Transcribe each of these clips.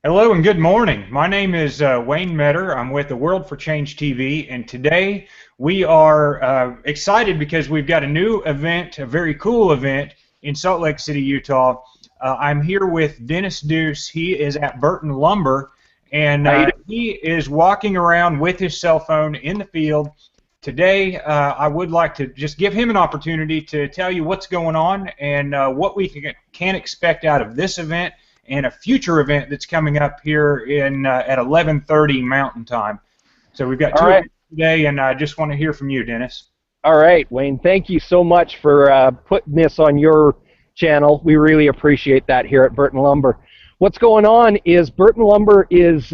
Hello and good morning. My name is Wayne Metter. I'm with the World for Change TV, and today we are excited because we've got a new event, a very cool event in Salt Lake City, Utah. I'm here with Dennis Deuce. He is at Burton Lumber, and he is walking around with his cell phone in the field. Today, I would like to just give him an opportunity to tell you what's going on and what we can expect out of this event and a future event that's coming up here in at 11:30 Mountain Time. So we've got two events today, and I just want to hear from you, Dennis. All right, Wayne. Thank you so much for putting this on your channel. We really appreciate that here at Burton Lumber. What's going on is Burton Lumber is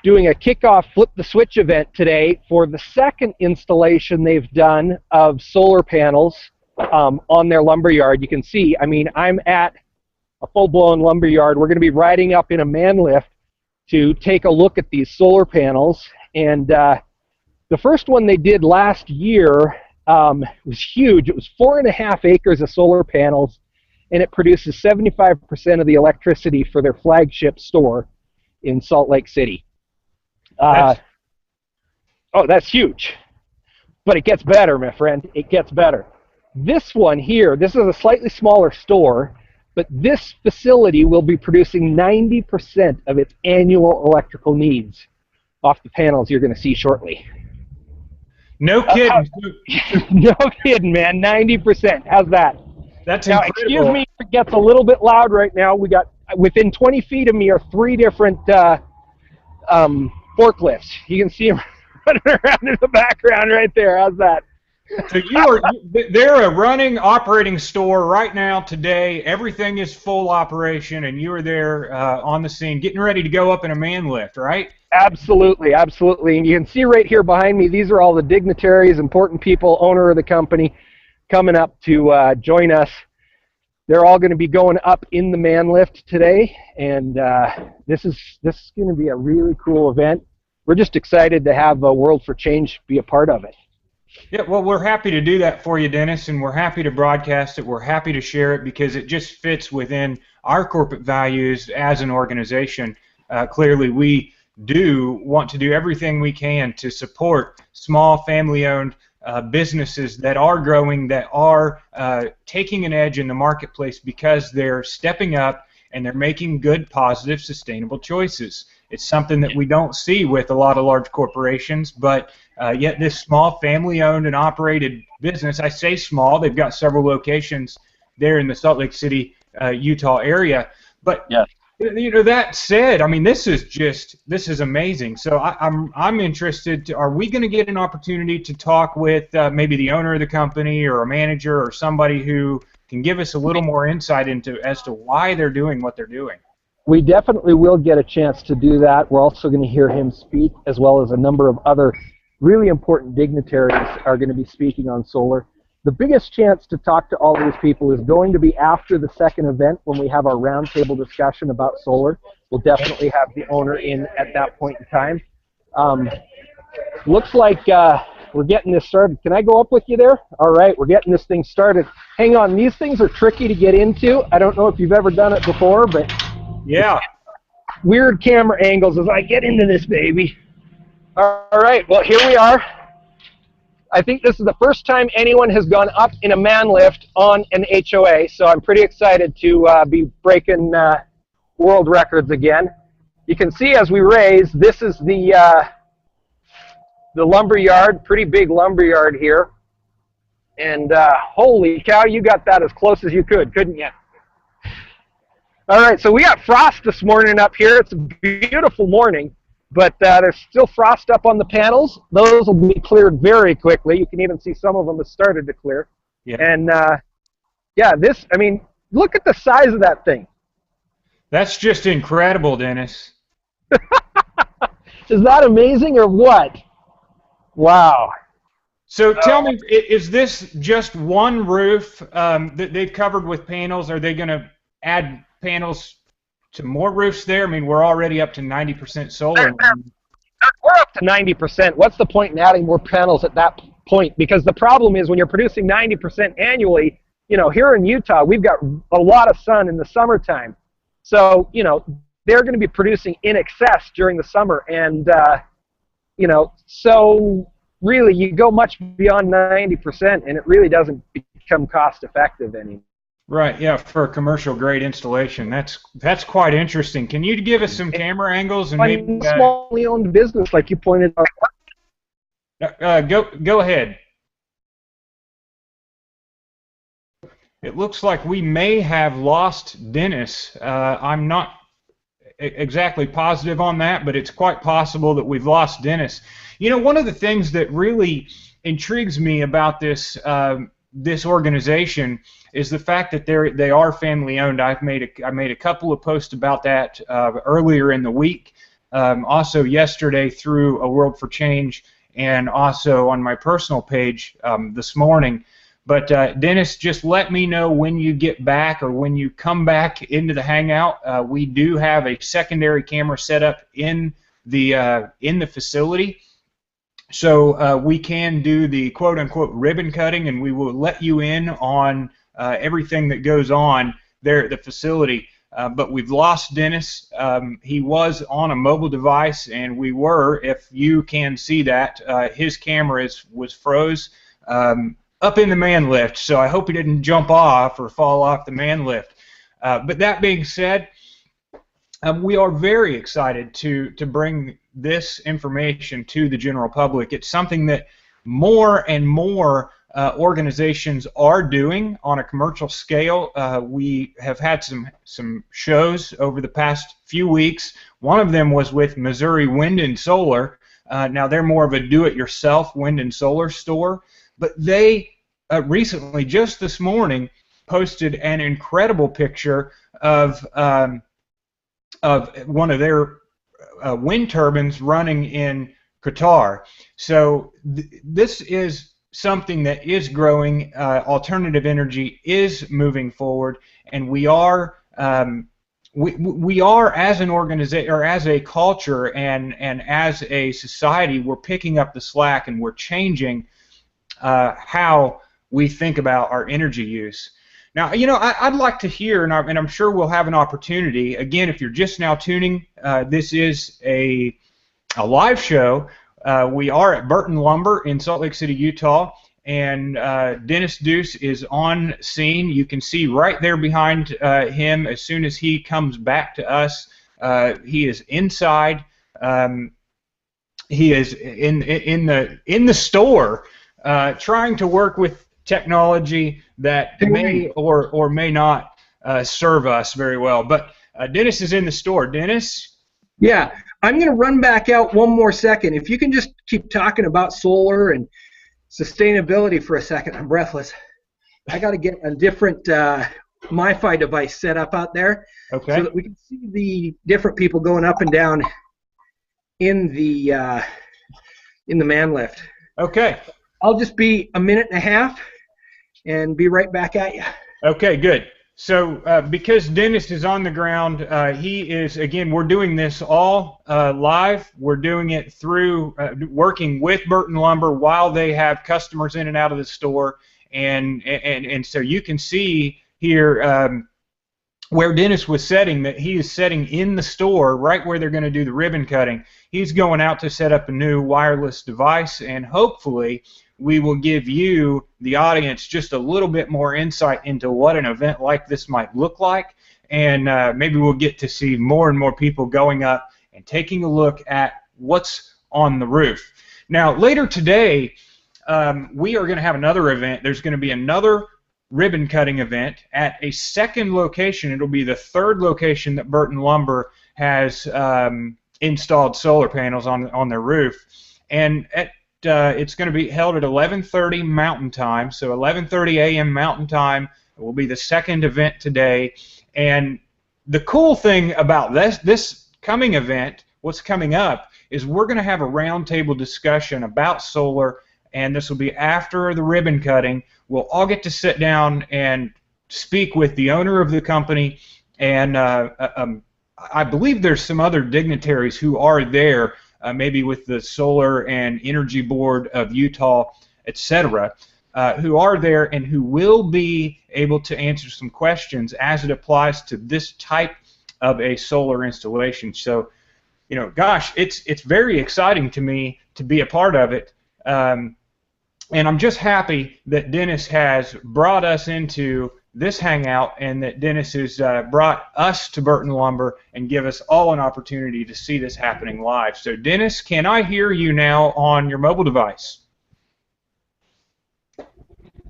doing a kickoff flip the switch event today for the second installation they've done of solar panels on their lumber yard. You can see, I mean, I'm at a full-blown lumber yard. We're going to be riding up in a man lift to take a look at these solar panels. And the first one they did last year was huge. It was 4.5 acres of solar panels, and it produces 75% of the electricity for their flagship store in Salt Lake City. Oh, that's huge. But it gets better, my friend. It gets better. This one here, this is a slightly smaller store, but this facility will be producing 90% of its annual electrical needs off the panels you're going to see shortly. No kidding. No kidding, man. 90%. How's that? That's now, incredible. Excuse me if it gets a little bit loud right now. We got, within 20 feet of me are 3 different forklifts. You can see them running around in the background right there. How's that? So they're a running, operating store right now today. Everything is full operation, and you are there on the scene, getting ready to go up in a man lift, right? Absolutely, absolutely. And you can see right here behind me, these are all the dignitaries, important people, owner of the company, coming up to join us. They're all going to be going up in the man lift today, and this is going to be a really cool event. We're just excited to have World for Change be a part of it. Yeah, well, we're happy to do that for you, Dennis, and we're happy to broadcast it. We're happy to share it because it just fits within our corporate values as an organization. Clearly, we do want to do everything we can to support small, family-owned businesses that are growing, that are taking an edge in the marketplace because they're stepping up and they're making good, positive, sustainable choices. It's something that we don't see with a lot of large corporations, but yet this small family-owned and operated business, I say small, they've got several locations there in the Salt Lake City, Utah area. But yes, you know, that said, I mean, this is amazing. So I'm interested. Are we going to get an opportunity to talk with maybe the owner of the company or a manager or somebody who can give us a little more insight as to why they're doing what they're doing? We definitely will get a chance to do that. We're also going to hear him speak, as well as a number of other really important dignitaries are going to be speaking on solar. The biggest chance to talk to all these people is going to be after the second event when we have our roundtable discussion about solar. We'll definitely have the owner in at that point in time. Looks like we're getting this started. Can I go up with you there? All right, we're getting this thing started. Hang on, these things are tricky to get into. I don't know if you've ever done it before, but yeah, weird camera angles as I get into this baby. All right, well, here we are. I think this is the first time anyone has gone up in a man lift on an HOA, so I'm pretty excited to be breaking world records again. You can see as we raise, this is the lumber yard, pretty big lumber yard here. And holy cow, you got that as close as you could, couldn't you? All right, so we got frost this morning up here. It's a beautiful morning, but there's still frost up on the panels. Those will be cleared very quickly. You can even see some of them have started to clear. Yeah. And yeah, this, I mean, look at the size of that thing. That's just incredible, Dennis. Is that amazing or what? Wow. So tell me, is this just one roof that they've covered with panels? Are they going to add panels to more roofs there? I mean, we're already up to 90% solar. We're up to 90%. What's the point in adding more panels at that point? Because the problem is when you're producing 90% annually, you know, here in Utah, we've got a lot of sun in the summertime. So, you know, they're going to be producing in excess during the summer. And, you know, so really you go much beyond 90% and it really doesn't become cost effective anymore. Right, yeah, for a commercial grade installation. That's quite interesting. Can you give us some camera angles and maybe smallly owned business like you pointed out? Go ahead. It looks like we may have lost Dennis. I'm not exactly positive on that, but it's quite possible that we've lost Dennis. You know, one of the things that really intrigues me about this this organization is the fact that they are family owned. I made a couple of posts about that earlier in the week, also yesterday through A World for Change, and also on my personal page this morning. But Dennis, just let me know when you get back or when you come back into the Hangout. We do have a secondary camera set up in the facility, so we can do the quote-unquote ribbon cutting, and we will let you in on everything that goes on there at the facility. But we've lost Dennis. He was on a mobile device, and we were, if you can see that, his camera was froze up in the man lift, so I hope he didn't jump off or fall off the man lift. But that being said, we are very excited to bring this information to the general public. It's something that more and more organizations are doing on a commercial scale. We have had some shows over the past few weeks. One of them was with Missouri Wind and Solar. Now they're more of a do-it-yourself wind and solar store, but they recently, just this morning, posted an incredible picture of one of their wind turbines running in Qatar. So this is something that is growing. Alternative energy is moving forward, and we are we are, as an organization or as a culture and as a society, we're picking up the slack and we're changing how we think about our energy use. Now, you know, I'd like to hear, and I'm sure we'll have an opportunity. Again, if you're just now tuning, this is a live show. We are at Burton Lumber in Salt Lake City, Utah, and Dennis Deuce is on scene. You can see right there behind him as soon as he comes back to us. He is inside. He is in the store trying to work with technology that may or may not serve us very well. But Dennis is in the store. Dennis? Yeah, I'm going to run back out one more second. If you can just keep talking about solar and sustainability for a second. I'm breathless. I got to get a different MiFi device set up out there, okay, so that we can see the different people going up and down in the man lift. Okay. I'll just be a minute and a half and be right back at you. Okay, good. So because Dennis is on the ground, he is, again, we're doing this all live. We're doing it through working with Burton Lumber while they have customers in and out of the store. And so you can see here where Dennis was setting, that he is setting in the store right where they're going to do the ribbon cutting. He's going out to set up a new wireless device, and hopefully we will give you, the audience, just a little bit more insight into what an event like this might look like, and maybe we'll get to see more and more people going up and taking a look at what's on the roof. Now, later today, we are going to have another event. There's going to be another ribbon cutting event at a second location. It'll be the third location that Burton Lumber has installed solar panels on their roof, and it's going to be held at 11:30 Mountain Time, so 11:30 a.m. Mountain Time. It will be the second event today. And the cool thing about this coming event, what's coming up, is we're going to have a roundtable discussion about solar, and this will be after the ribbon cutting. We'll all get to sit down and speak with the owner of the company, and I believe there's some other dignitaries who are there, maybe with the Solar and Energy Board of Utah, etc., who are there and who will be able to answer some questions as it applies to this type of a solar installation. So, gosh, it's very exciting to me to be a part of it. And I'm just happy that Dennis has brought us into this hangout, and that Dennis has brought us to Burton Lumber and give us all an opportunity to see this happening live. So, Dennis, can I hear you now on your mobile device?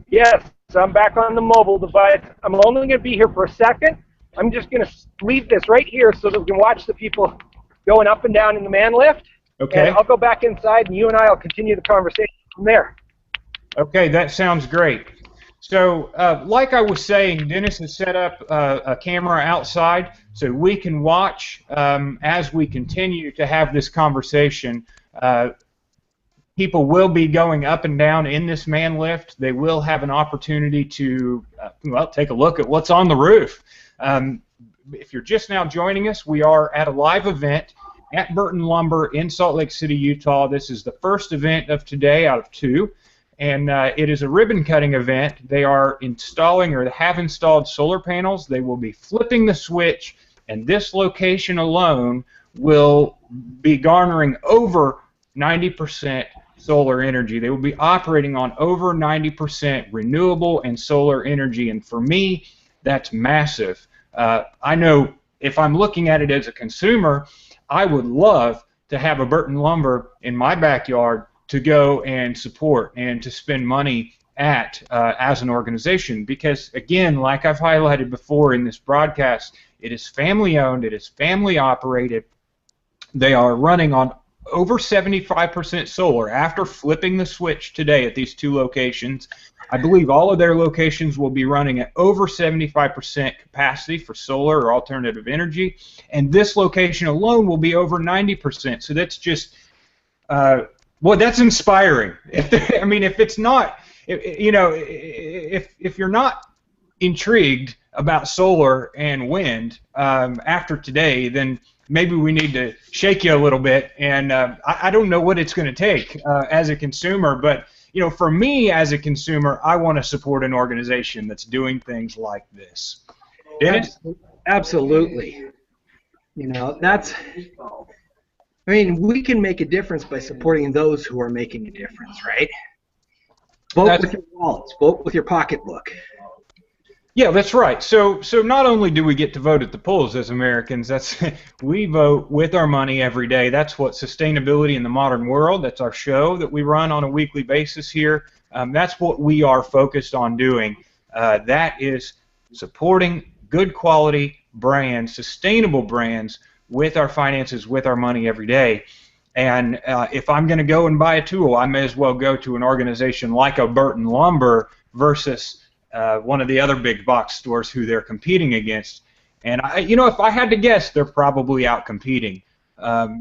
Yes, I'm back on the mobile device. I'm only going to be here for a second. I'm just going to leave this right here so that we can watch the people going up and down in the man lift. Okay. And I'll go back inside, and you and I will continue the conversation from there. Okay, that sounds great. So, like I was saying, Dennis has set up a camera outside so we can watch as we continue to have this conversation. People will be going up and down in this man lift. They will have an opportunity to, take a look at what's on the roof. If you're just now joining us, we are at a live event at Burton Lumber in Salt Lake City, Utah. This is the first event of today out of 2. And it is a ribbon cutting event. They are installing, or have installed, solar panels. They will be flipping the switch, and this location alone will be garnering over 90% solar energy. They will be operating on over 90% renewable and solar energy, and for me, that's massive. I know if I'm looking at it as a consumer, I would love to have a Burton Lumber in my backyard to go and support and to spend money at as an organization, because again, like I've highlighted before in this broadcast, it is family owned, it is family operated. They are running on over 75% solar after flipping the switch today at these 2 locations. I believe all of their locations will be running at over 75% capacity for solar or alternative energy, and this location alone will be over 90%. So that's just well, that's inspiring. If it's not, if you're not intrigued about solar and wind after today, then maybe we need to shake you a little bit. And I don't know what it's going to take as a consumer, but for me as a consumer, I want to support an organization that's doing things like this. Dennis? Absolutely. We can make a difference by supporting those who are making a difference, right? Vote with your wallets. Vote with your pocketbook. Yeah, that's right. So not only do we get to vote at the polls as Americans, we vote with our money every day. That's what Sustainability in the Modern World, that's our show that we run on a weekly basis here. That's what we are focused on doing. That is supporting good quality brands, sustainable brands, with our finances, with our money every day. And if I'm going to go and buy a tool, I may as well go to an organization like a Burton Lumber versus one of the other big box stores who they're competing against. And if I had to guess, they're probably out competing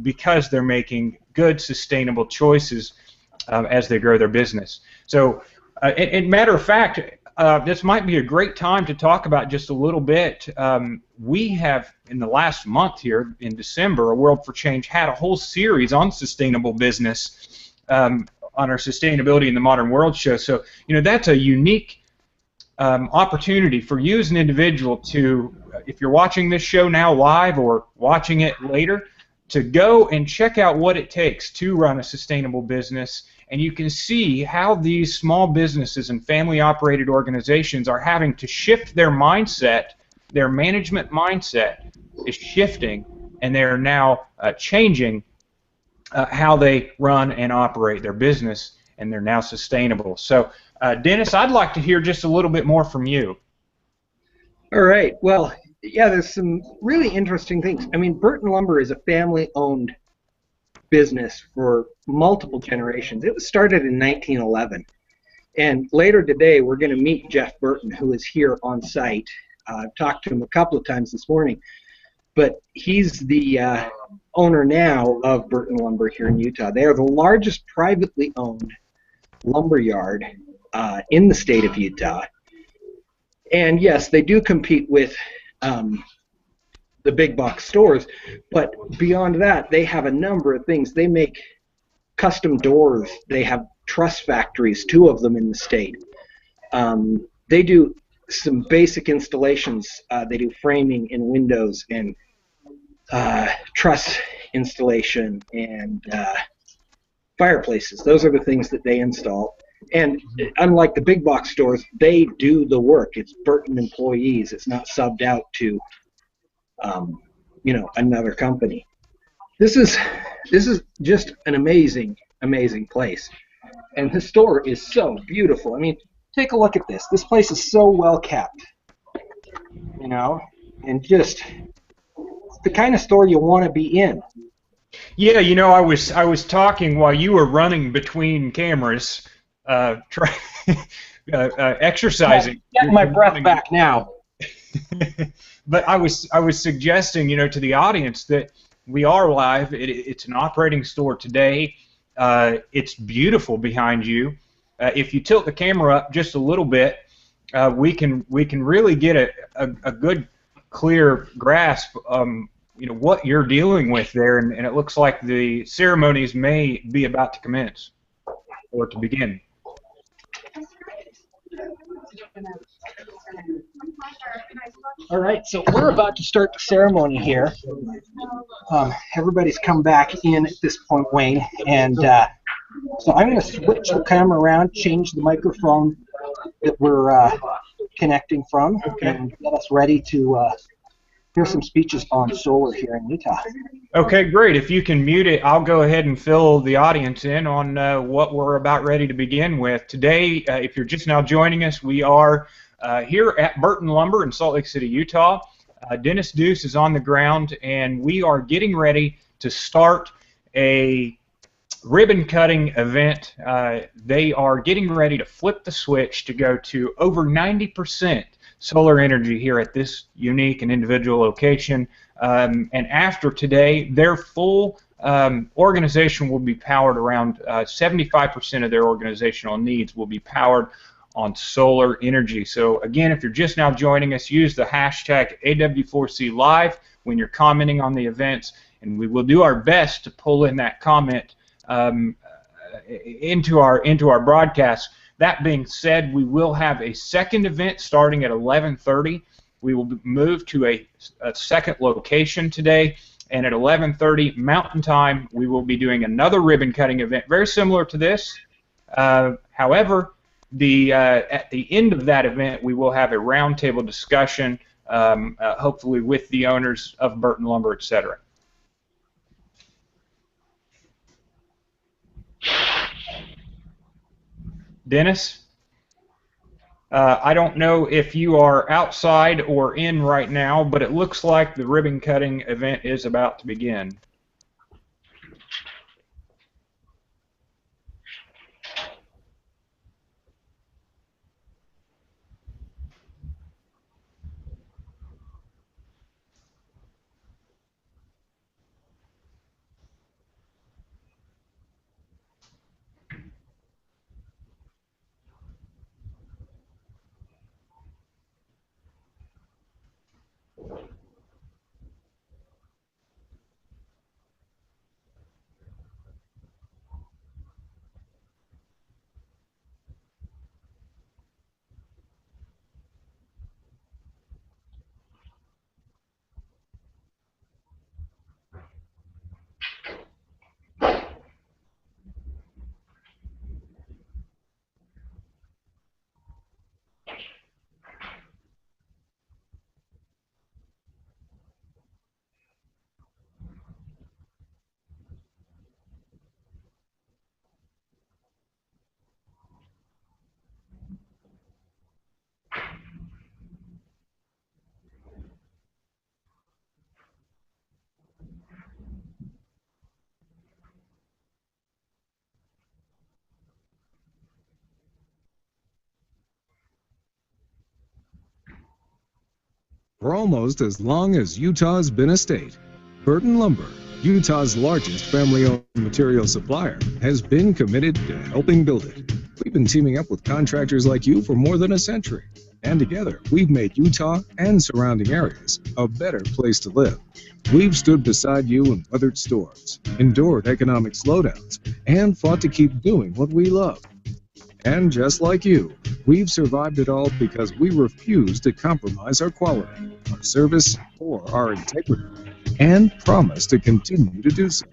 because they're making good, sustainable choices as they grow their business. So, in matter of fact, this might be a great time to talk about just a little bit. We have, in the last month here in December, A World for Change had a whole series on sustainable business on our Sustainability in the Modern World show. So, that's a unique opportunity for you as an individual to, if you're watching this show now live or watching it later, to go and check out what it takes to run a sustainable business. And you can see how these small businesses and family-operated organizations are having to shift their mindset. Their management mindset is shifting, and they are now changing how they run and operate their business, and they're now sustainable. So, Dennis, I'd like to hear just a little bit more from you. All right. Well, yeah, there's some really interesting things. Burton Lumber is a family-owned business for multiple generations. It was started in 1911, and later today we're going to meet Jeff Burton, who is here on site. I've talked to him a couple of times this morning, but he's the owner now of Burton Lumber here in Utah. They are the largest privately owned lumber yard in the state of Utah, and yes, they do compete with the big box stores, but beyond that, they have a number of things. They make custom doors. They have truss factories, 2 of them in the state. They do some basic installations. They do framing in windows and truss installation and fireplaces. Those are the things that they install. And unlike the big box stores, they do the work. It's Burton employees. It's not subbed out to, another company. This is just an amazing place. And the store is so beautiful. I mean, take a look at this. This place is so well kept, and just the kind of store you want to be in. Yeah, I was talking while you were running between cameras, exercising. Getting my breath back now. But I was suggesting, to the audience that we are live. It's an operating store today. It's beautiful behind you. If you tilt the camera up just a little bit, we can really get a good, clear grasp. What you're dealing with there, and it looks like the ceremonies may be about to commence or to begin. All right, so we're about to start the ceremony here. Everybody's come back in at this point, Wayne, and so I'm going to switch the camera around, change the microphone that we're connecting from, and get us ready to hear some speeches on solar here in Utah. Okay, great. If you can mute it, I'll go ahead and fill the audience in on what we're about ready to begin with. Today, if you're just now joining us, we are here at Burton Lumber in Salt Lake City, Utah. Dennis Deuce is on the ground, and we are getting ready to start a ribbon cutting event. They are getting ready to flip the switch to go to over 90% solar energy here at this unique and individual location. And after today, their full organization will be powered around 75% of their organizational needs will be powered on solar energy. So again, if you're just now joining us, use the hashtag AW4CLive when you're commenting on the events, and we will do our best to pull in that comment into our broadcast. That being said, we will have a second event starting at 11:30. We will move to a second location today, and at 11:30 Mountain Time, we will be doing another ribbon cutting event, very similar to this. However, at the end of that event, we will have a roundtable discussion, hopefully with the owners of Burton Lumber, etc. Dennis, I don't know if you are outside or in right now, but it looks like the ribbon cutting event is about to begin. For almost as long as Utah's been a state, Burton Lumber, Utah's largest family-owned material supplier, has been committed to helping build it. We've been teaming up with contractors like you for more than a century, and together we've made Utah and surrounding areas a better place to live. We've stood beside you in weathered storms, endured economic slowdowns, and fought to keep doing what we love. And just like you, we've survived it all because we refuse to compromise our quality, our service, or our integrity. and promise to continue to do so.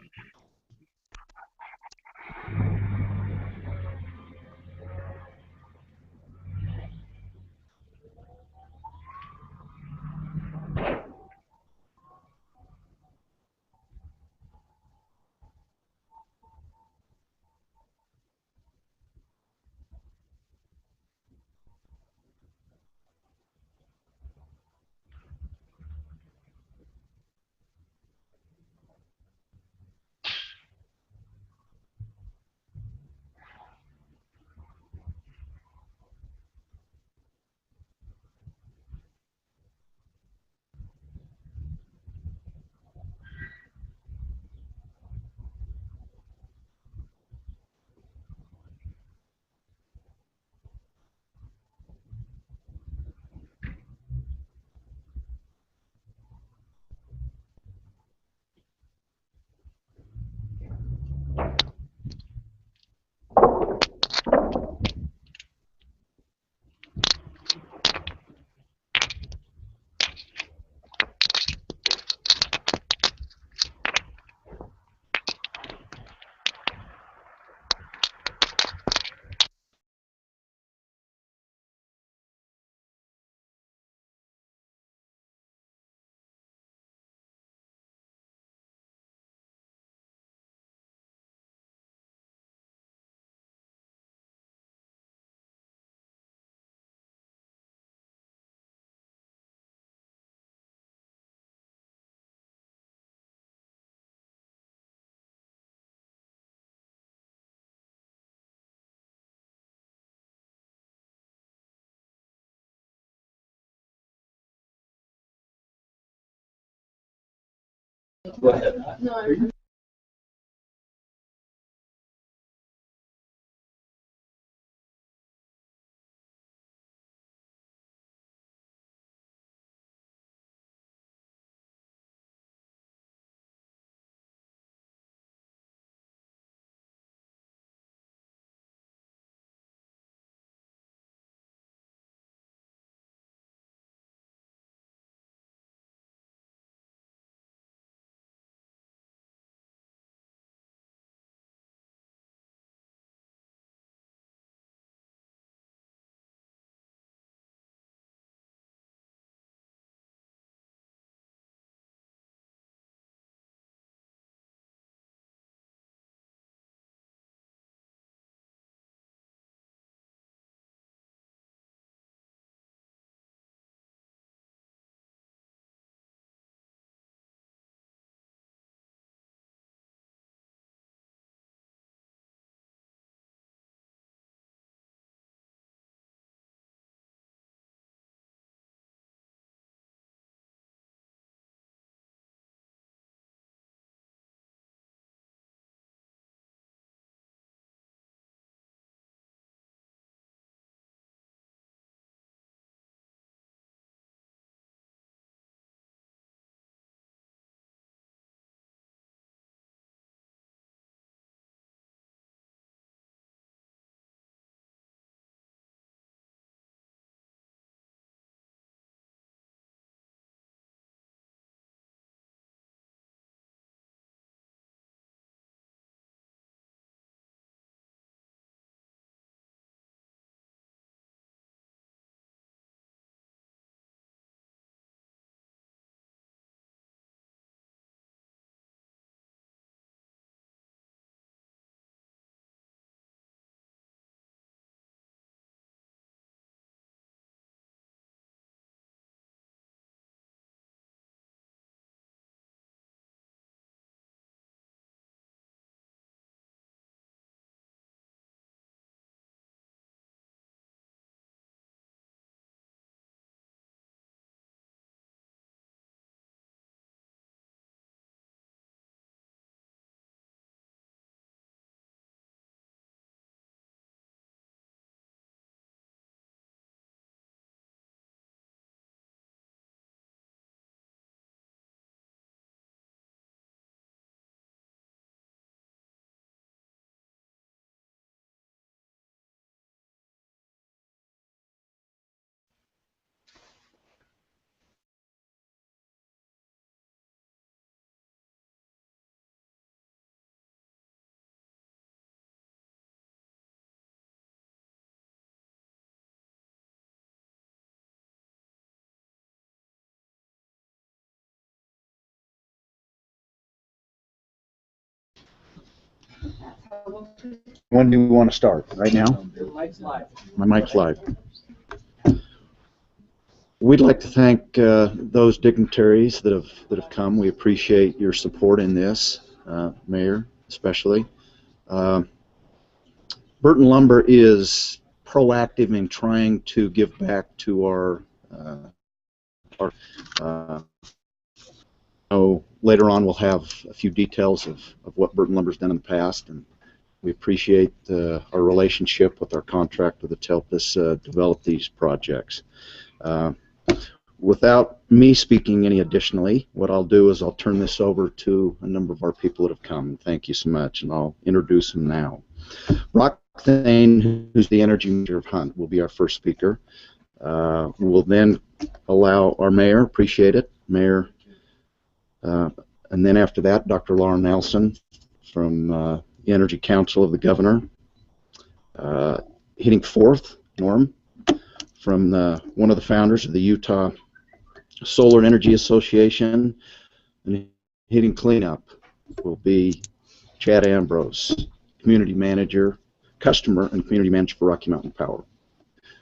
When do you want to start? Right now? Mike's live. My mic's live. We'd like to thank those dignitaries that have come. We appreciate your support in this, Mayor, especially. Burton Lumber is proactive in trying to give back to our later on we'll have a few details of what Burton Lumber's done in the past, and we appreciate our relationship with our contractor that's helped us develop these projects. Without me speaking any additionally, what I'll do is I'll turn this over to a number of our people that have come. Thank you so much, and I'll introduce them now. Brock Thane, who's the energy manager of Hunt, will be our first speaker. We'll then allow our mayor, appreciate it, Mayor, and then after that, Dr. Laura Nelson from the Energy Council of the Governor. Hitting fourth, Norm, from one of the founders of the Utah Solar Energy Association, and hitting cleanup will be Chad Ambrose, community manager, customer, and community manager for Rocky Mountain Power.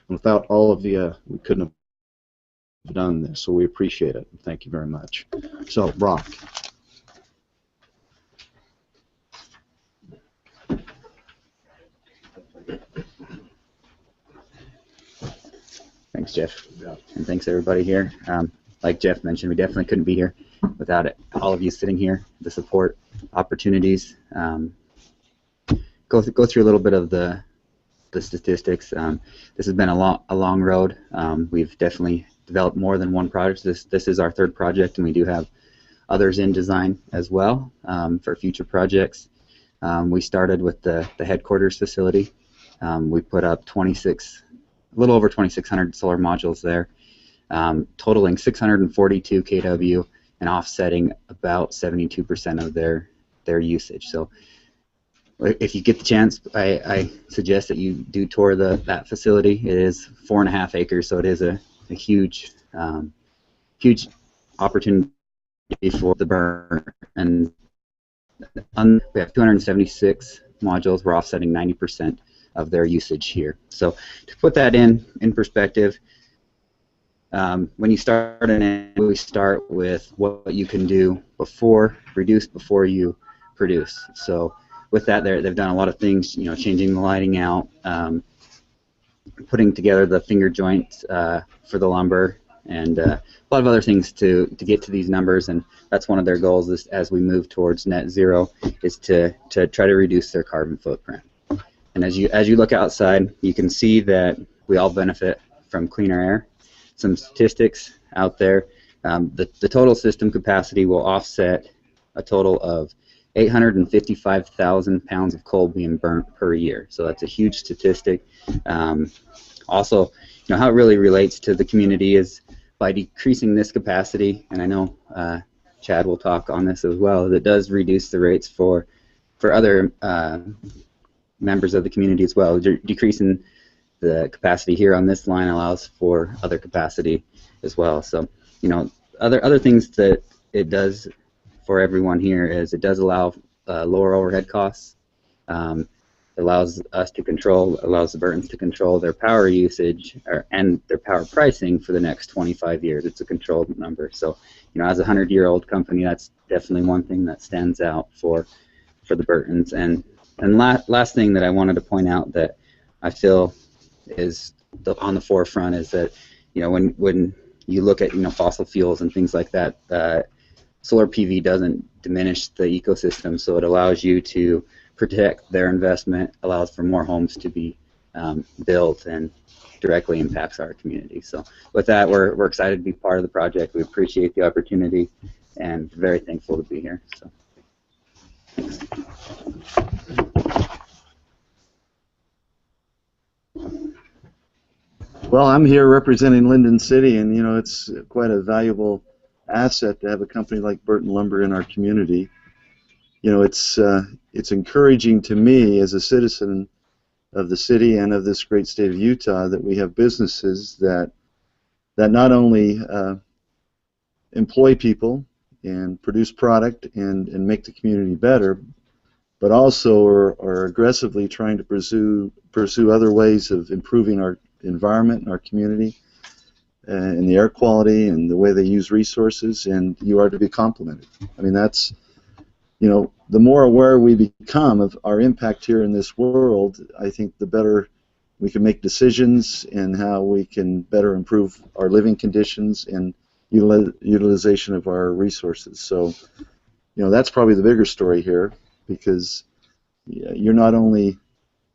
And without all of you, we couldn't have done this, so we appreciate it. Thank you very much. So, Brock. Thanks, Jeff, and thanks everybody here. Like Jeff mentioned, we definitely couldn't be here without it. All of you sitting here, the support, opportunities. Go through a little bit of the statistics. This has been a long road. We've definitely developed more than one project. This is our third project, and we do have others in design as well for future projects. We started with the headquarters facility. We put up a little over 2,600 solar modules there, totaling 642 kW and offsetting about 72% of their usage. So if you get the chance, I suggest that you do tour that facility. It is 4.5 acres, so it is a huge huge opportunity for the burn. And we have 276 modules. We're offsetting 90% of their usage here. So to put that in perspective, when you start we start with what you can do reduce before you produce. So with that, they've done a lot of things, changing the lighting out, putting together the finger joints for the lumber, and a lot of other things to get to these numbers. And that's one of their goals is, as we move towards net zero, is to try to reduce their carbon footprint. And as you look outside, you can see that we all benefit from cleaner air. Some statistics out there. The total system capacity will offset a total of 855,000 pounds of coal being burnt per year. So that's a huge statistic. Also, how it really relates to the community is by decreasing this capacity, and I know Chad will talk on this as well, that does reduce the rates for other members of the community as well. Decreasing the capacity here on this line allows for other capacity as well. So, other things that it does for everyone here is it does allow lower overhead costs. Allows the Burtons to control their power usage and their power pricing for the next 25 years. It's a controlled number. So, as a 100-year-old company, that's definitely one thing that stands out for the Burtons. And last thing that I wanted to point out that I feel is on the forefront is that when you look at fossil fuels and things like that, solar PV doesn't diminish the ecosystem, so it allows you to protect their investment, allows for more homes to be built, and directly impacts our community. So with that, we're excited to be part of the project. We appreciate the opportunity and very thankful to be here. So. Thanks. Well, I'm here representing Lindon City, and it's quite a valuable asset to have a company like Burton Lumber in our community. It's encouraging to me as a citizen of the city and of this great state of Utah that we have businesses that not only employ people and produce product and make the community better, but also are aggressively trying to pursue other ways of improving our environment and our community and the air quality and the way they use resources, and you are to be complimented. I mean, that's, you know, the more aware we become of our impact here in this world, I think the better we can make decisions and how we can better improve our living conditions and utilization of our resources. So, you know, that's probably the bigger story here, because you're not only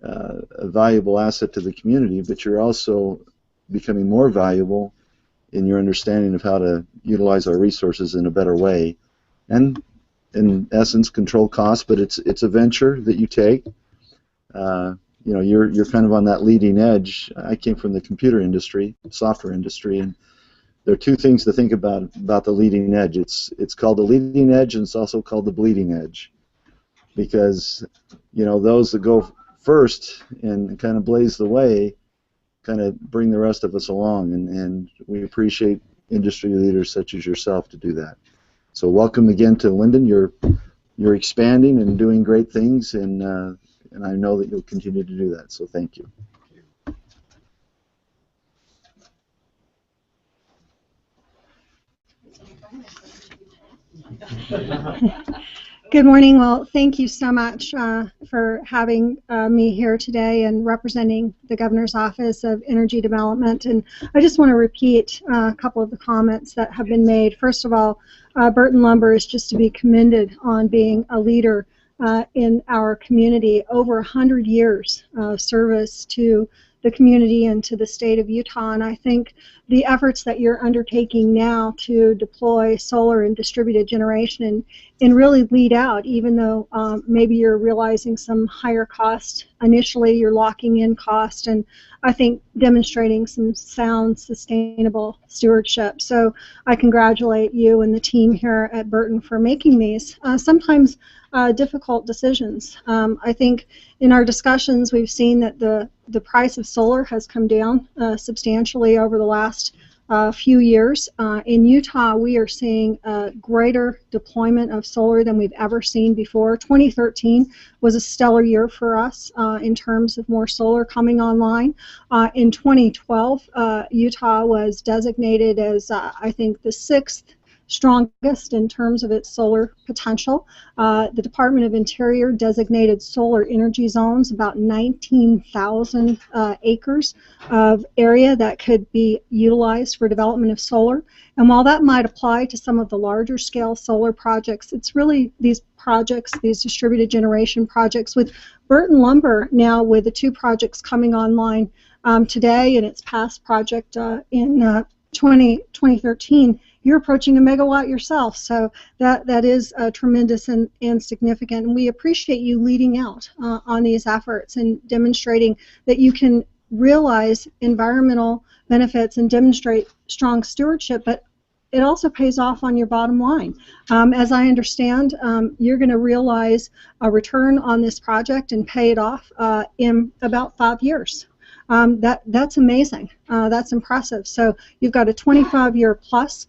a valuable asset to the community, but you're also becoming more valuable in your understanding of how to utilize our resources in a better way, and in essence control costs. But it's a venture that you take. You know, you're kind of on that leading edge. I came from the computer industry, software industry, and there are two things to think about the leading edge. It's called the leading edge, and it's also called the bleeding edge, because, you know, those that go first and kind of blaze the way kind of bring the rest of us along, and we appreciate industry leaders such as yourself to do that. So welcome again to Lindon. You're expanding and doing great things, and I know that you'll continue to do that. So thank you. Good morning. Well, thank you so much for having me here today and representing the Governor's Office of Energy Development. And I just want to repeat a couple of the comments that have been made. First of all, Burton Lumber is just to be commended on being a leader in our community. Over 100 years of service to the community and to the state of Utah, and I think the efforts that you're undertaking now to deploy solar and distributed generation and really lead out, even though maybe you're realizing some higher cost initially, you're locking in cost, and I think demonstrating some sound, sustainable stewardship. So I congratulate you and the team here at Burton for making these sometimes difficult decisions. I think in our discussions we've seen that the price of solar has come down substantially over the last few years. In Utah, we are seeing a greater deployment of solar than we've ever seen before. 2013 was a stellar year for us in terms of more solar coming online. In 2012, Utah was designated as, I think, the 6th strongest in terms of its solar potential. The Department of Interior designated solar energy zones, about 19,000 acres of area that could be utilized for development of solar. And while that might apply to some of the larger scale solar projects, it's really these projects, these distributed generation projects. With Burton Lumber now, with the 2 projects coming online today and its past project in 2013, you're approaching a megawatt yourself, so that is tremendous and significant. And we appreciate you leading out on these efforts and demonstrating that you can realize environmental benefits and demonstrate strong stewardship, but it also pays off on your bottom line. As I understand, you're going to realize a return on this project and pay it off in about 5 years. That's amazing. That's impressive. So you've got a 25-year plus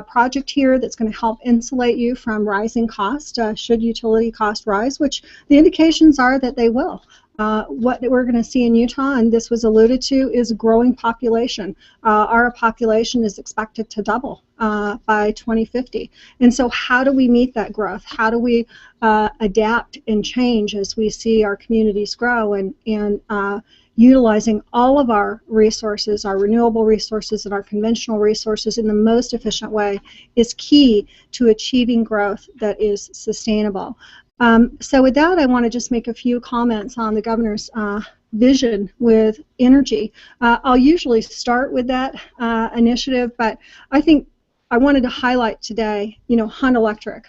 project here that's going to help insulate you from rising cost should utility cost rise, which the indications are that they will. What we're going to see in Utah, and this was alluded to, is a growing population. Our population is expected to double by 2050. And so how do we meet that growth? How do we adapt and change as we see our communities grow, and utilizing all of our resources, our renewable resources and our conventional resources in the most efficient way is key to achieving growth that is sustainable. So with that, I want to just make a few comments on the Governor's vision with energy. I'll usually start with that initiative, but I think I wanted to highlight today, Hunt Electric,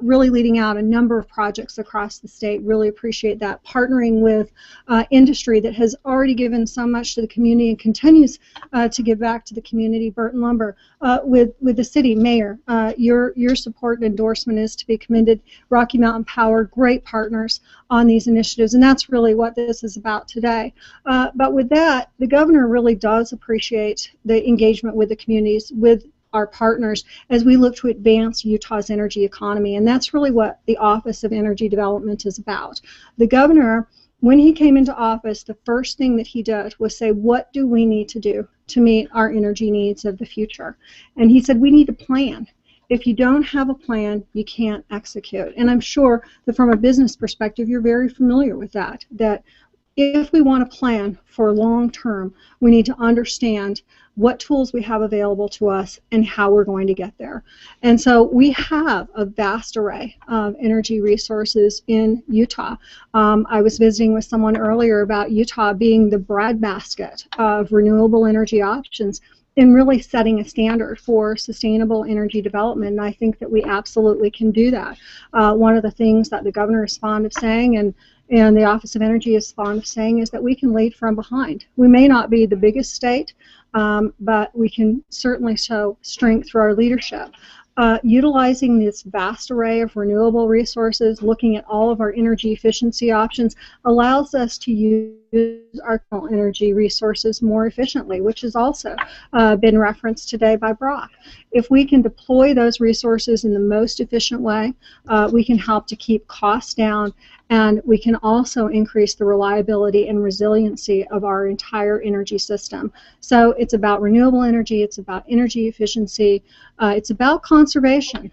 really leading out a number of projects across the state. Really appreciate that. Partnering with industry that has already given so much to the community and continues to give back to the community. Burton Lumber, with the city mayor, your support and endorsement is to be commended. Rocky Mountain Power, great partners on these initiatives, and that's really what this is about today. But with that, the governor really does appreciate the engagement with the communities, with our partners as we look to advance Utah's energy economy. And that's really what the Office of Energy Development is about. The governor, when he came into office, the first thing that he did was say, what do we need to do to meet our energy needs of the future? And he said, we need a plan. If you don't have a plan, you can't execute. And I'm sure that from a business perspective, you're very familiar with that, that if we want to plan for long term, we need to understand what tools we have available to us and how we're going to get there. And so we have a vast array of energy resources in Utah. I was visiting with someone earlier about Utah being the breadbasket of renewable energy options in really setting a standard for sustainable energy development, and I think that we absolutely can do that. One of the things that the governor is fond of saying, and the Office of Energy is fond of saying, is that we can lead from behind. We may not be the biggest state, but we can certainly show strength through our leadership. Utilizing this vast array of renewable resources, looking at all of our energy efficiency options, allows us to use our energy resources more efficiently, which has also been referenced today by Brock. If we can deploy those resources in the most efficient way, we can help to keep costs down, and we can also increase the reliability and resiliency of our entire energy system. So it's about renewable energy, it's about energy efficiency, it's about conservation.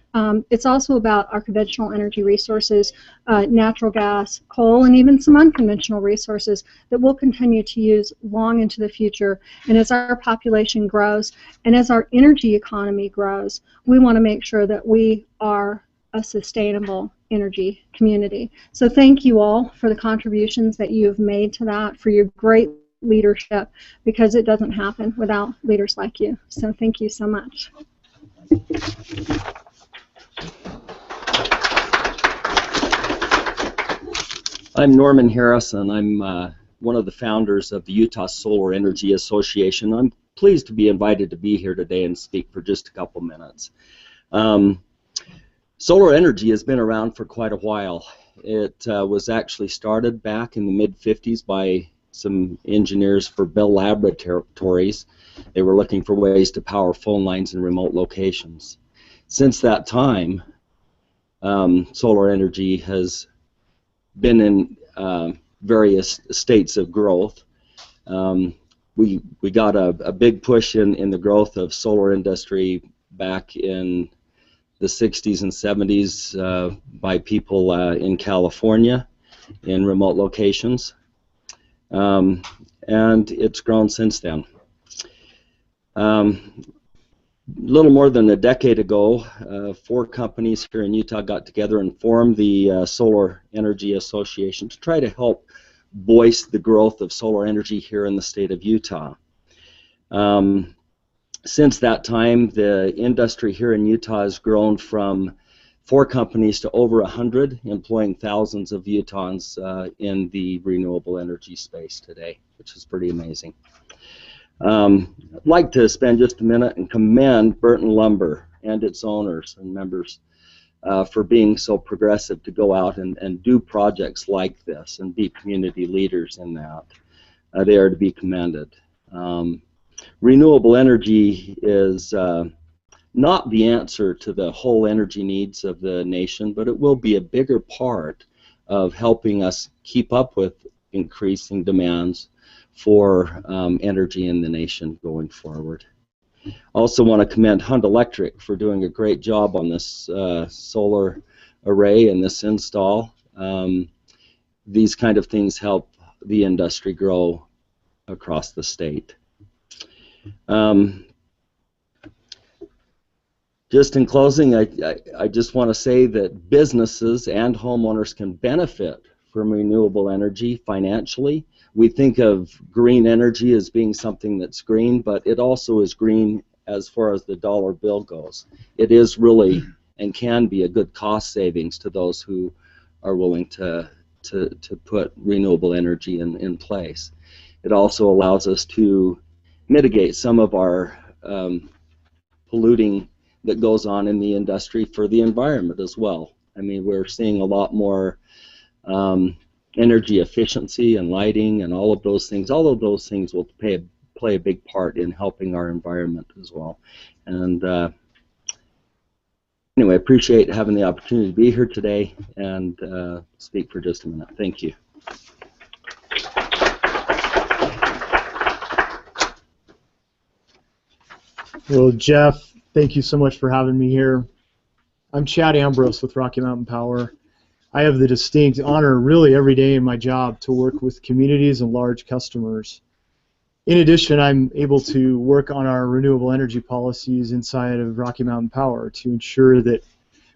It's also about our conventional energy resources, natural gas, coal, and even some unconventional resources that we'll continue to use long into the future. And as our population grows and as our energy economy grows, we want to make sure that we are a sustainable energy community. So thank you all for the contributions that you have made to that, for your great leadership, because it doesn't happen without leaders like you. So thank you so much. I'm Norman Harrison. I'm one of the founders of the Utah Solar Energy Association. I'm pleased to be invited to be here today and speak for just a couple minutes. Solar energy has been around for quite a while. It was actually started back in the mid-50s by some engineers for Bell Laboratories. They were looking for ways to power phone lines in remote locations. Since that time, solar energy has been in various states of growth. We got a big push in the growth of solar industry back in the 60s and 70s by people in California in remote locations, and it's grown since then. A little more than a decade ago, 4 companies here in Utah got together and formed the Solar Energy Association to try to help voice the growth of solar energy here in the state of Utah. Since that time, the industry here in Utah has grown from 4 companies to over 100, employing thousands of Utahns in the renewable energy space today, which is pretty amazing. I'd like to spend just a minute and commend Burton Lumber and its owners and members for being so progressive to go out and do projects like this and be community leaders in that. They are to be commended. Renewable energy is not the answer to the whole energy needs of the nation, but it will be a bigger part of helping us keep up with increasing demands for energy in the nation going forward. Also want to commend Hunt Electric for doing a great job on this solar array and this install. These kind of things help the industry grow across the state. Just in closing, I just want to say that businesses and homeowners can benefit from renewable energy financially. We think of green energy as being something that's green, but it also is green as far as the dollar bill goes. It is really and can be a good cost savings to those who are willing to put renewable energy in place. It also allows us to mitigate some of our polluting that goes on in the industry for the environment as well. I mean, we're seeing a lot more energy efficiency and lighting and all of those things. All of those things will play play a big part in helping our environment as well. And anyway, I appreciate having the opportunity to be here today and speak for just a minute. Thank you. Well, Jeff, thank you so much for having me here. I'm Chad Ambrose with Rocky Mountain Power. I have the distinct honor really every day in my job to work with communities and large customers. In addition, I'm able to work on our renewable energy policies inside of Rocky Mountain Power to ensure that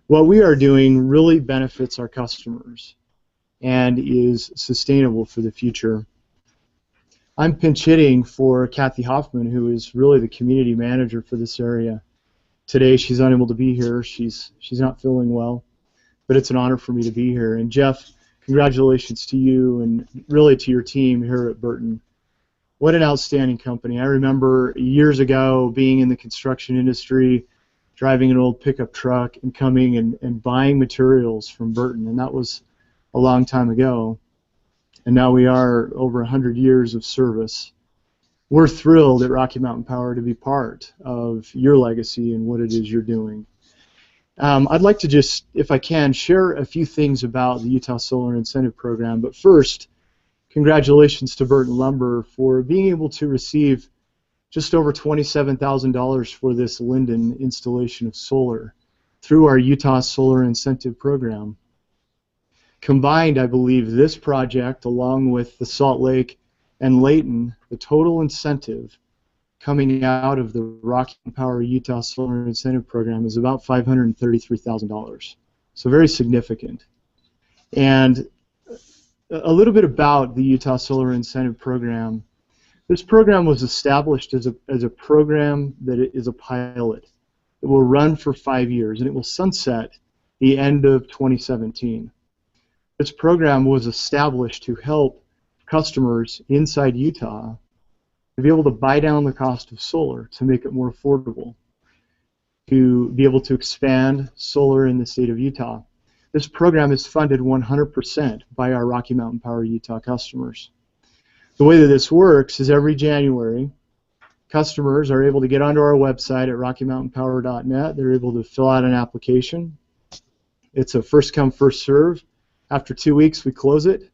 what we are doing really benefits our customers and is sustainable for the future. I'm pinch hitting for Kathy Hoffman, who is really the community manager for this area. Today she's unable to be here. She's not feeling well, but it's an honor for me to be here. And Jeff, congratulations to you and really to your team here at Burton. What an outstanding company. I remember years ago being in the construction industry, driving an old pickup truck and coming and buying materials from Burton, and that was a long time ago. And now we are over 100 years of service. We're thrilled at Rocky Mountain Power to be part of your legacy and what it is you're doing. I'd like to just, if I can, share a few things about the Utah Solar Incentive Program, but first, congratulations to Burton Lumber for being able to receive just over $27,000 for this Lindon installation of solar through our Utah Solar Incentive Program. Combined, I believe this project, along with the Salt Lake and Layton, the total incentive coming out of the Rocky Mountain Power Utah Solar Incentive Program is about $533,000. So very significant. And a little bit about the Utah Solar Incentive Program. This program was established as a program that is a pilot. It will run for 5 years, and it will sunset the end of 2017. This program was established to help customers inside Utah to be able to buy down the cost of solar to make it more affordable, to be able to expand solar in the state of Utah. This program is funded 100% by our Rocky Mountain Power Utah customers. The way that this works is every January, customers are able to get onto our website at rockymountainpower.net. They're able to fill out an application. It's a first come, first serve. After 2 weeks, we close it,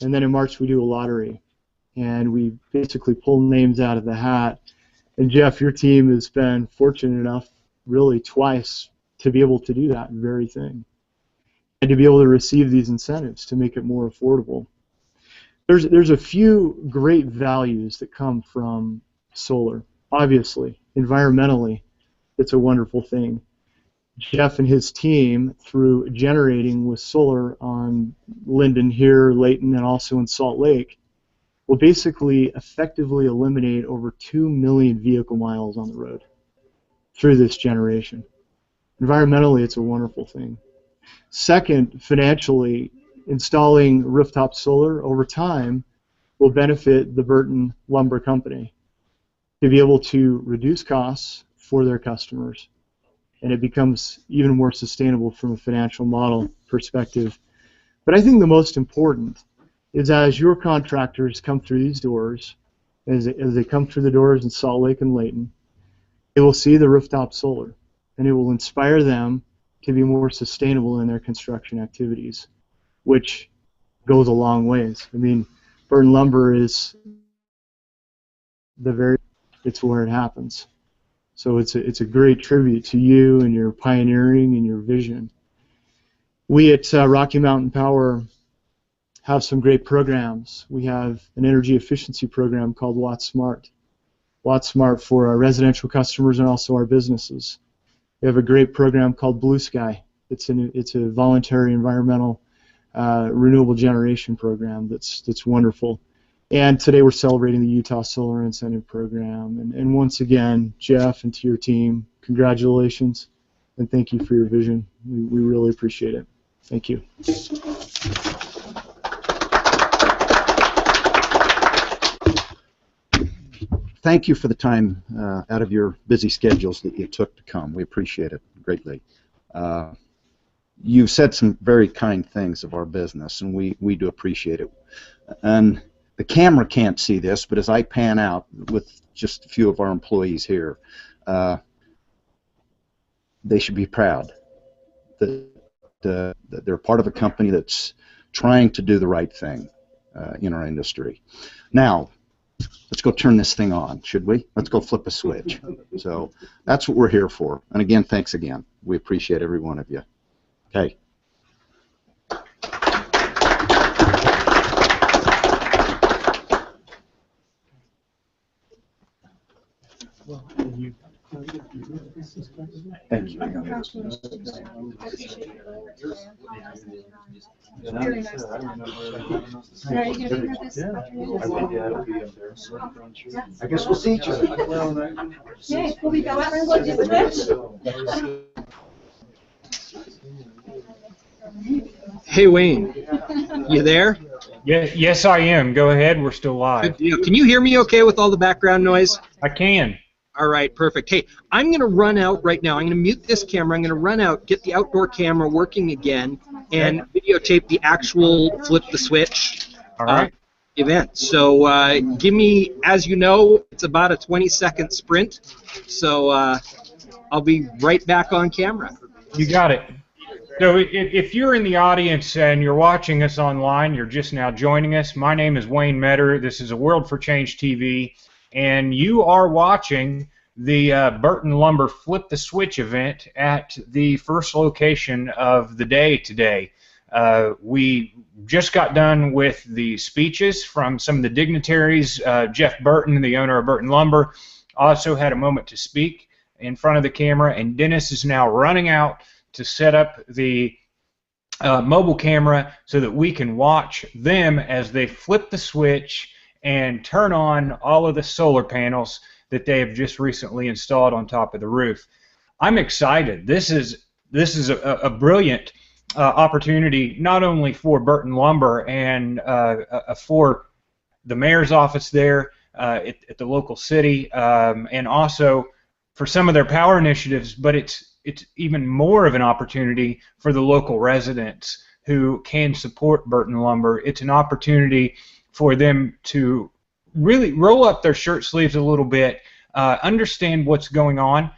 and then in March we do a lottery, and we basically pull names out of the hat. And Jeff, your team has been fortunate enough, really twice, to be able to do that very thing, and to be able to receive these incentives to make it more affordable. There's a few great values that come from solar. Obviously, environmentally, it's a wonderful thing. Jeff and his team, through generating with solar on Lindon here, Layton, and also in Salt Lake, will basically effectively eliminate over 2 million vehicle miles on the road through this generation. Environmentally, it's a wonderful thing. Second, financially, installing rooftop solar over time will benefit the Burton Lumber Company to be able to reduce costs for their customers, and it becomes even more sustainable from a financial model perspective. But I think the most important is as your contractors come through these doors, as they come through the doors in Salt Lake and Layton, they will see the rooftop solar, and it will inspire them to be more sustainable in their construction activities, which goes a long ways. I mean, Burton Lumber is it's where it happens. So it's a great tribute to you and your pioneering and your vision. We at Rocky Mountain Power have some great programs. We have an energy efficiency program called Watt Smart. Watt Smart for our residential customers and also our businesses. We have a great program called Blue Sky. It's a voluntary environmental renewable generation program that's wonderful. And today we're celebrating the Utah Solar Incentive Program. And once again, Jeff, and to your team, congratulations, and thank you for your vision. We really appreciate it. Thank you. Thank you for the time out of your busy schedules that you took to come. We appreciate it greatly. You said some very kind things of our business, and we do appreciate it. And the camera can't see this, but as I pan out with just a few of our employees here, they should be proud that they're part of a company that's trying to do the right thing in our industry. Now, let's go turn this thing on, should we? Let's go flip a switch. So that's what we're here for. And again, thanks again. We appreciate every one of you. Okay. Thank you. I guess we'll see each other. Hey, Wayne, you there? Yes, I am. Go ahead. We're still live. Good deal. Can you hear me okay with all the background noise? I can. All right, perfect. Hey, I'm going to run out right now. I'm going to mute this camera. I'm going to run out, get the outdoor camera working again, and videotape the actual flip the switch event. So give me, as you know, it's about a 20-second sprint. So I'll be right back on camera. You got it. So if you're in the audience and you're watching us online, you're just now joining us. My name is Wayne Metter. This is a World for Change TV. And you are watching the Burton Lumber Flip the Switch event at the first location of the day today. We just got done with the speeches from some of the dignitaries. Jeff Burton, the owner of Burton Lumber, also had a moment to speak in front of the camera, and Dennis is now running out to set up the mobile camera so that we can watch them as they flip the switch and turn on all of the solar panels that they have just recently installed on top of the roof. I'm excited. This is a brilliant opportunity, not only for Burton Lumber and for the mayor's office there at the local city, and also for some of their power initiatives, but it's even more of an opportunity for the local residents who can support Burton Lumber. It's an opportunity for them to really roll up their shirt sleeves a little bit, understand what's going on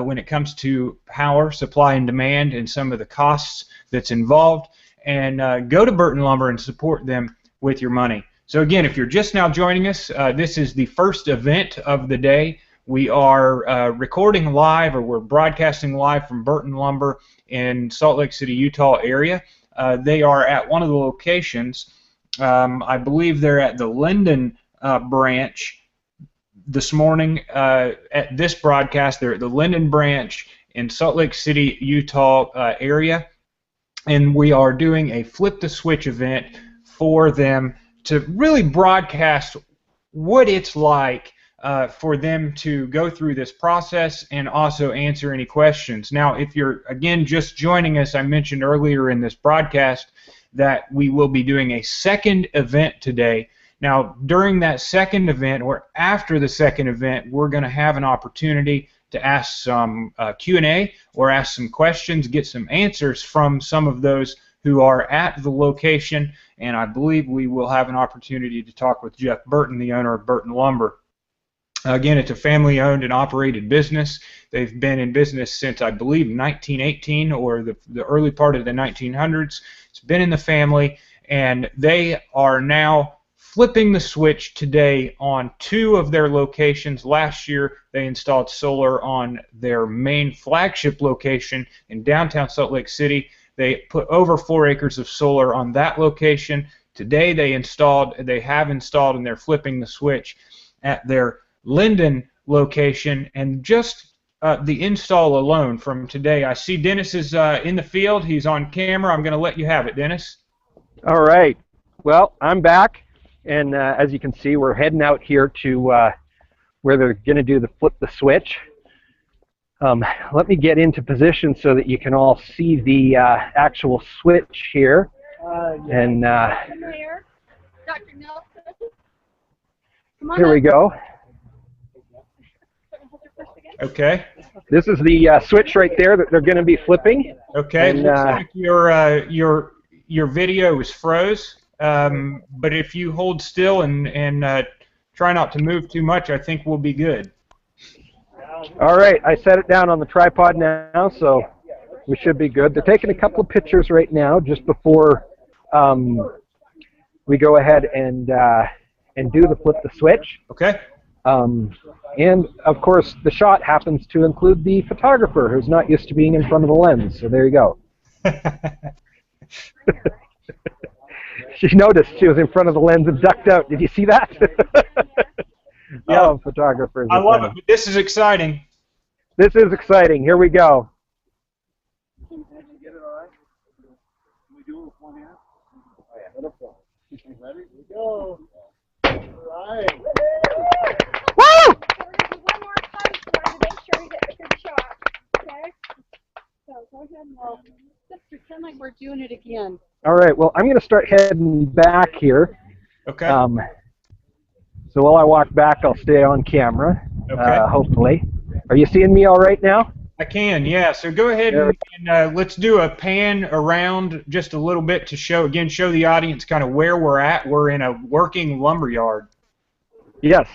when it comes to power, supply and demand, and some of the costs that's involved, and go to Burton Lumber and support them with your money. So again, if you're just now joining us, this is the first event of the day. We are recording live, or we're broadcasting live from Burton Lumber in Salt Lake City, Utah area. They are at one of the locations. I believe they're at the Lindon branch this morning. At this broadcast, they're at the Lindon branch in Salt Lake City, Utah area, and we are doing a flip the switch event for them to really broadcast what it's like for them to go through this process and also answer any questions. Now, if you're, again, just joining us, I mentioned earlier in this broadcast that we will be doing a second event today. Now, during that second event, or after the second event, we're going to have an opportunity to ask some Q&A or ask some questions, get some answers from some of those who are at the location, and I believe we will have an opportunity to talk with Jeff Burton, the owner of Burton Lumber. Again, it's a family-owned and operated business. They've been in business since, I believe, 1918 or the early part of the 1900s. It's been in the family, and they are now flipping the switch today on 2 of their locations. Last year, they installed solar on their main flagship location in downtown Salt Lake City. They put over 4 acres of solar on that location. Today, they have installed, and they're flipping the switch at their Lindon location, and just the install alone from today. I see Dennis is in the field. He's on camera. I'm going to let you have it, Dennis. All right. Well, I'm back, and as you can see, we're heading out here to where they're going to do the flip the switch. Let me get into position so that you can all see the actual switch here. And Mayor, Dr. Nelson. Come on here we go. Okay. This is the switch right there that they're going to be flipping. Okay. And, looks like your video is froze. but if you hold still and try not to move too much, I think we'll be good. All right, I set it down on the tripod now, so we should be good. They're taking a couple of pictures right now just before we go ahead and do the flip the switch. Okay. And of course, the shot happens to include the photographer who's not used to being in front of the lens. So there you go. She noticed she was in front of the lens and ducked out. Did you see that? Yeah. Oh, photographers. I love it. This is exciting. This is exciting. Here we go. Ready? We go. All right. Woo! So we're going to do one more time for to make sure we get a good shot. Okay? So go ahead and just pretend like we're doing it again. All right. Well, I'm going to start heading back here. Okay. So while I walk back, I'll stay on camera. Okay. Hopefully. Are you seeing me all right now? I can, yeah. So go ahead and let's do a pan around just a little bit to show the audience kind of where we're at. We're in a working lumber yard. Yes,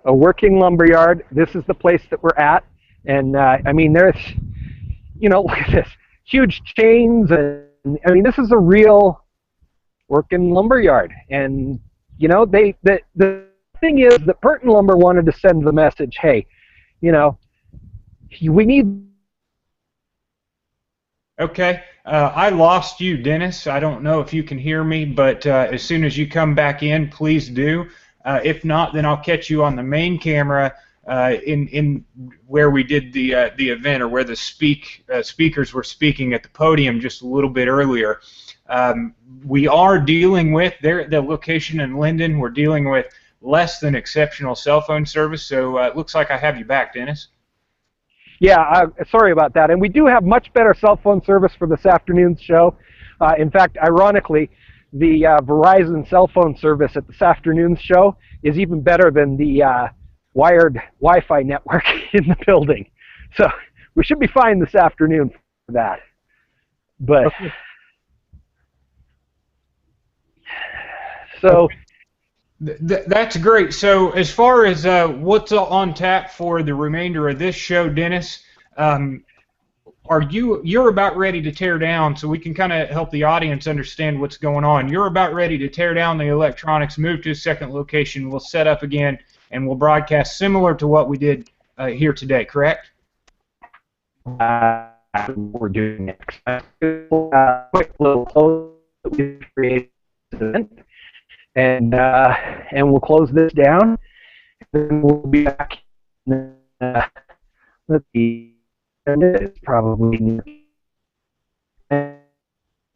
a working lumber yard. This is the place that we're at. And, I mean, there's, look at this. Huge chains. And, I mean, this is a real working lumber yard. And, the thing is that Burton Lumber wanted to send the message, hey, we need... Okay, I lost you, Dennis. I don't know if you can hear me, but as soon as you come back in, please do. If not, then I'll catch you on the main camera in where we did the event, or where the speakers were speaking at the podium just a little bit earlier. We are dealing with the location in Lindon. We're dealing with less than exceptional cell phone service, so it looks like I have you back, Dennis. Yeah, sorry about that. And we do have much better cell phone service for this afternoon's show. In fact, ironically, the Verizon cell phone service at this afternoon's show is even better than the wired Wi-Fi network in the building. So we should be fine this afternoon for that. But okay. So that's great. So as far as what's on tap for the remainder of this show, Dennis, you're about ready to tear down, so we can kind of help the audience understand what's going on. You're about ready to tear down the electronics, move to a second location, we'll set up again, and we'll broadcast similar to what we did here today, correct? We're doing next. Quick little close that we created, and we'll close this down. Then we'll be back. Let's see. It's probably.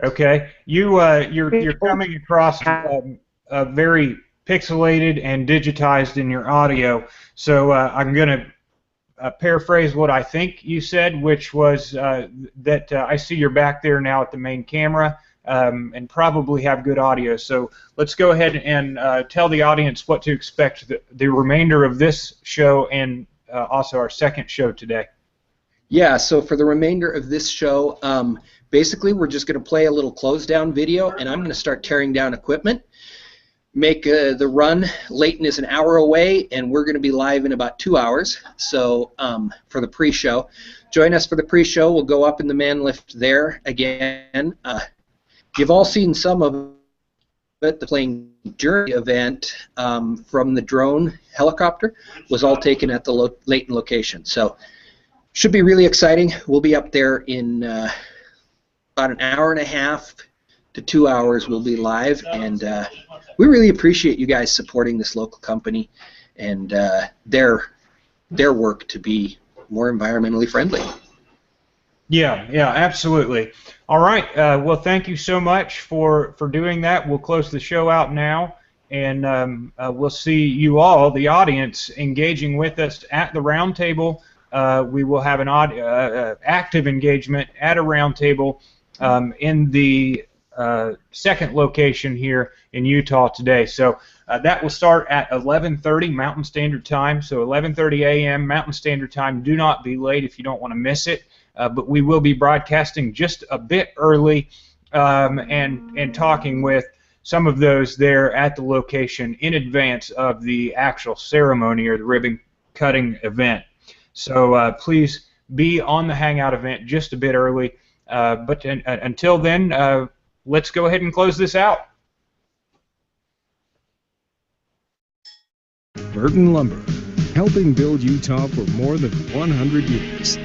Okay, you're coming across very pixelated and digitized in your audio. So I'm going to paraphrase what I think you said, which was that I see you're back there now at the main camera and probably have good audio. So let's go ahead and tell the audience what to expect the remainder of this show and also our second show today. Yeah, so for the remainder of this show, basically we're just going to play a little close down video, and I'm going to start tearing down equipment. Make the run. Layton is an hour away, and we're going to be live in about 2 hours. So for the pre-show, join us for the pre-show. We'll go up in the man lift there again. You've all seen some of it. The Plane Journey event from the drone helicopter was all taken at the Layton location. So should be really exciting. We'll be up there in about an hour and a half to 2 hours. We'll be live, and we really appreciate you guys supporting this local company and their work to be more environmentally friendly. Yeah, absolutely. All right. Well, thank you so much for doing that. We'll close the show out now, and we'll see you all, the audience, engaging with us at the round table. We will have an active engagement at a round table in the second location here in Utah today. So that will start at 11:30 Mountain Standard Time. So 11:30 a.m. Mountain Standard Time. Do not be late if you don't want to miss it. But we will be broadcasting just a bit early and talking with some of those there at the location in advance of the actual ceremony or the ribbon cutting event. So please be on the Hangout event just a bit early. But until then, let's go ahead and close this out. Burton Lumber, helping build Utah for more than 100 years.